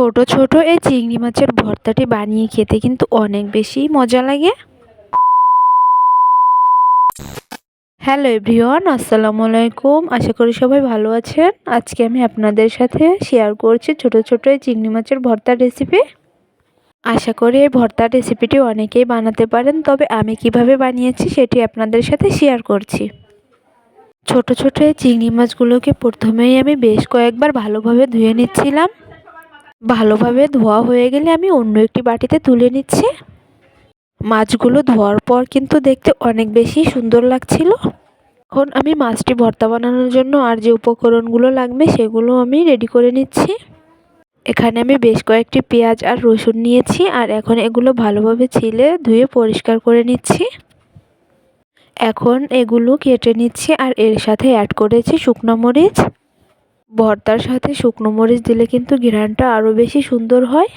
ছোট ছোট এই চিংড়ি মাছের ভর্তাটি বানিয়ে খেতে কিন্তু অনেক বেশি মজা লাগে। হ্যালো এভরিওয়ান, আসসালামু আলাইকুম। আশা করি সবাই ভালো আছেন। আজকে আমি আপনাদের সাথে শেয়ার করছি ছোট ছোট এই চিংড়ি মাছের ভর্তার রেসিপি। আশা করি এই ভর্তার রেসিপিটি অনেকেই বানাতে পারেন, তবে আমি কিভাবে বানিয়েছি সেটি আপনাদের সাথে শেয়ার করছি। ছোট ছোট এই চিংড়ি মাছগুলোকে প্রথমেই আমি বেশ কয়েকবার ভালোভাবে ধুয়ে নিচ্ছিলাম। ভালোভাবে ধোয়া হয়ে গেলে আমি অন্য একটি বাটিতে তুলে নিচ্ছি। মাছগুলো ধোয়ার পর কিন্তু দেখতে অনেক বেশি সুন্দর লাগছিল। এখন আমি মাছটি ভর্তা বানানোর জন্য আর যে উপকরণগুলো লাগবে সেগুলো আমি রেডি করে নিচ্ছি। এখানে আমি বেশ কয়েকটি পেঁয়াজ আর রসুন নিয়েছি, আর এখন এগুলো ভালোভাবে ছিলে ধুয়ে পরিষ্কার করে নিচ্ছি। এখন এগুলো কেটে নিচ্ছি, আর এর সাথে অ্যাড করেছি শুকনো মরিচ। ভর্তার সাথে শুকনো মরিচ দিলে কিন্তু ঘ্রাণটা আরও বেশি সুন্দর হয়।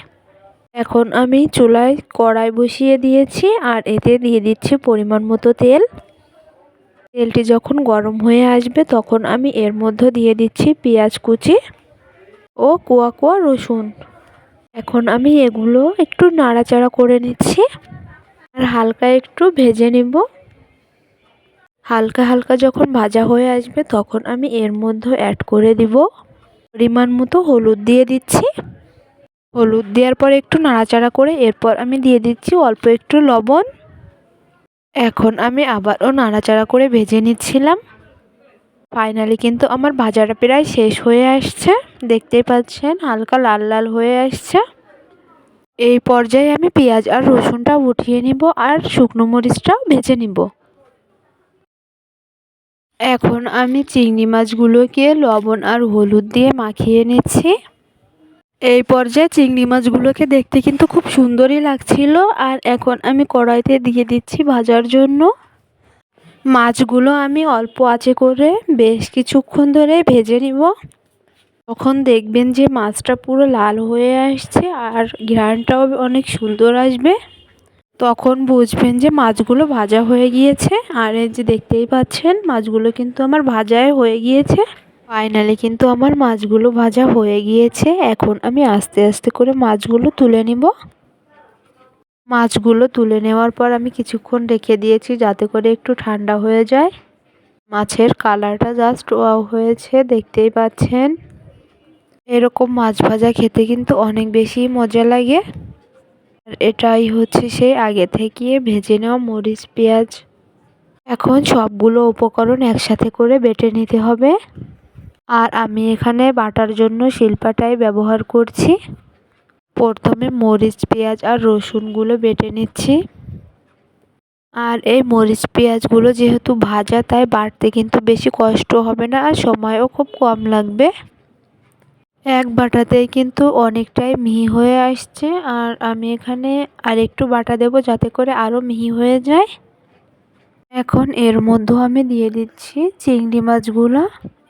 এখন আমি চুলায় কড়াই বসিয়ে দিয়েছি, আর এতে দিয়ে দিচ্ছি পরিমাণ মতো তেল। তেলটি যখন গরম হয়ে আসবে তখন আমি এর মধ্যে দিয়ে দিচ্ছি পেঁয়াজ কুচি ও কোয়া কোয়া রসুন। এখন আমি এগুলো একটু নাড়াচাড়া করে নিচ্ছি, আর হালকা একটু ভেজে নেব। হালকা হালকা যখন ভাজা হয়ে আসবে তখন আমি এর মধ্যে অ্যাড করে দিব পরিমাণ মতো হলুদ দিয়ে দিচ্ছি। হলুদ দেওয়ার পর একটু নাড়াচাড়া করে এরপর আমি দিয়ে দিচ্ছি অল্প একটু লবণ। এখন আমি আবারও নাড়াচাড়া করে ভেজে নিচ্ছিলাম। ফাইনালি কিন্তু আমার ভাজাটা প্রায় শেষ হয়ে আসছে। দেখতেই পাচ্ছেন হালকা লাল লাল হয়ে আসছে। এই পর্যায়ে আমি পেঁয়াজ আর রসুনটা উঠিয়ে নিব, আর শুকনো মরিচটাও ভেজে নিব। এখন আমি চিংড়ি মাছগুলোকে লবণ আর হলুদ দিয়ে মাখিয়ে নিচ্ছি। এই পর্যায়ে চিংড়ি মাছগুলোকে দেখতে কিন্তু খুব সুন্দরই লাগছিল। আর এখন আমি কড়াইতে দিয়ে দিচ্ছি ভাজার জন্য। মাছগুলো আমি অল্প আঁচে করে বেশ কিছুক্ষণ ধরে ভেজে নিব। তখন দেখবেন যে মাছটা পুরো লাল হয়ে আসছে আর ঘ্রাণটাও অনেক সুন্দর আসবে। তখন বুঝবেন যে মাছগুলো ভাজা হয়ে গিয়েছে। আর এই যে দেখতেই পাচ্ছেন মাছগুলো কিন্তু আমার ভাজাই হয়ে গিয়েছে। ফাইনালি কিন্তু আমার মাছগুলো ভাজা হয়ে গিয়েছে। এখন আমি আস্তে আস্তে করে মাছগুলো তুলে নিব। মাছগুলো তুলে নেওয়ার পর আমি কিছুক্ষণ রেখে দিয়েছি যাতে করে একটু ঠান্ডা হয়ে যায়। মাছের কালারটা জাস্ট ওয়াও হয়েছে, দেখতেই পাচ্ছেন। এরকম মাছ ভাজা খেতে কিন্তু অনেক বেশি মজা লাগে। আর এটাই হচ্ছে সেই আগে থেকে ভেজে নেওয়া মরিচ পেঁয়াজ। এখন সবগুলো উপকরণ একসাথে করে বেটে নিতে হবে। আর আমি এখানে বাটার জন্য শিলপাটাই ব্যবহার করছি। প্রথমে মরিচ পেঁয়াজ আর রসুনগুলো বেটে নিচ্ছি। আর এই মরিচ পেঁয়াজগুলো যেহেতু ভাজা তাই বাটতে কিন্তু বেশি কষ্ট হবে না, আর সময়ও খুব কম লাগবে। এক বাটাতেই কিন্তু অনেকটাই মিহি হয়ে আসছে। আর আমি এখানে আরেকটু বাটা দেব যাতে করে আরও মিহি হয়ে যায়। এখন এর মধ্যে আমি দিয়ে দিচ্ছি চিংড়ি মাছগুলো।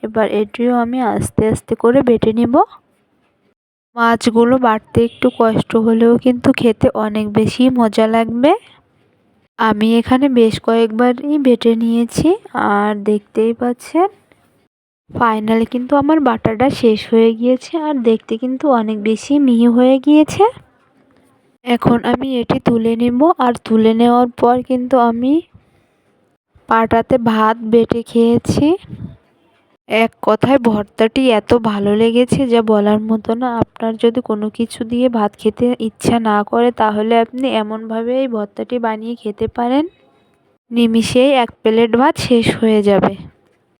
এবার এটিও আমি আস্তে আস্তে করে বেটে নিব। মাছগুলো বাটতে একটু কষ্ট হলেও কিন্তু খেতে অনেক বেশি মজা লাগবে। আমি এখানে বেশ কয়েকবারই বেটে নিয়েছি, আর দেখতেই পাচ্ছেন ফাইনালি কিন্তু আমার বাটাটা শেষ হয়ে গিয়েছে, আর দেখতে কিন্তু অনেক বেশি মিহি হয়ে গিয়েছে। এখন আমি এটি তুলে নেব। আর তুলে নেওয়ার পর কিন্তু আমি পাটাতে ভাত বেটে খেয়েছি। এক কথায় ভর্তাটি এত ভালো লেগেছে যা বলার মতো না। আপনার যদি কোনো কিছু দিয়ে ভাত খেতে ইচ্ছা না করে তাহলে আপনি এমনভাবে এই ভর্তাটি বানিয়ে খেতে পারেন, নিমিষেই এক প্লেট ভাত শেষ হয়ে যাবে।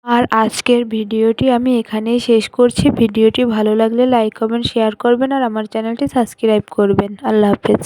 আর আজকের ভিডিওটি আমি এখানেই শেষ করছি। ভিডিওটি ভালো লাগলে লাইক কমেন্ট শেয়ার করবেন, আর আমার চ্যানেলটি সাবস্ক্রাইব করবেন। আল্লাহ হাফেজ।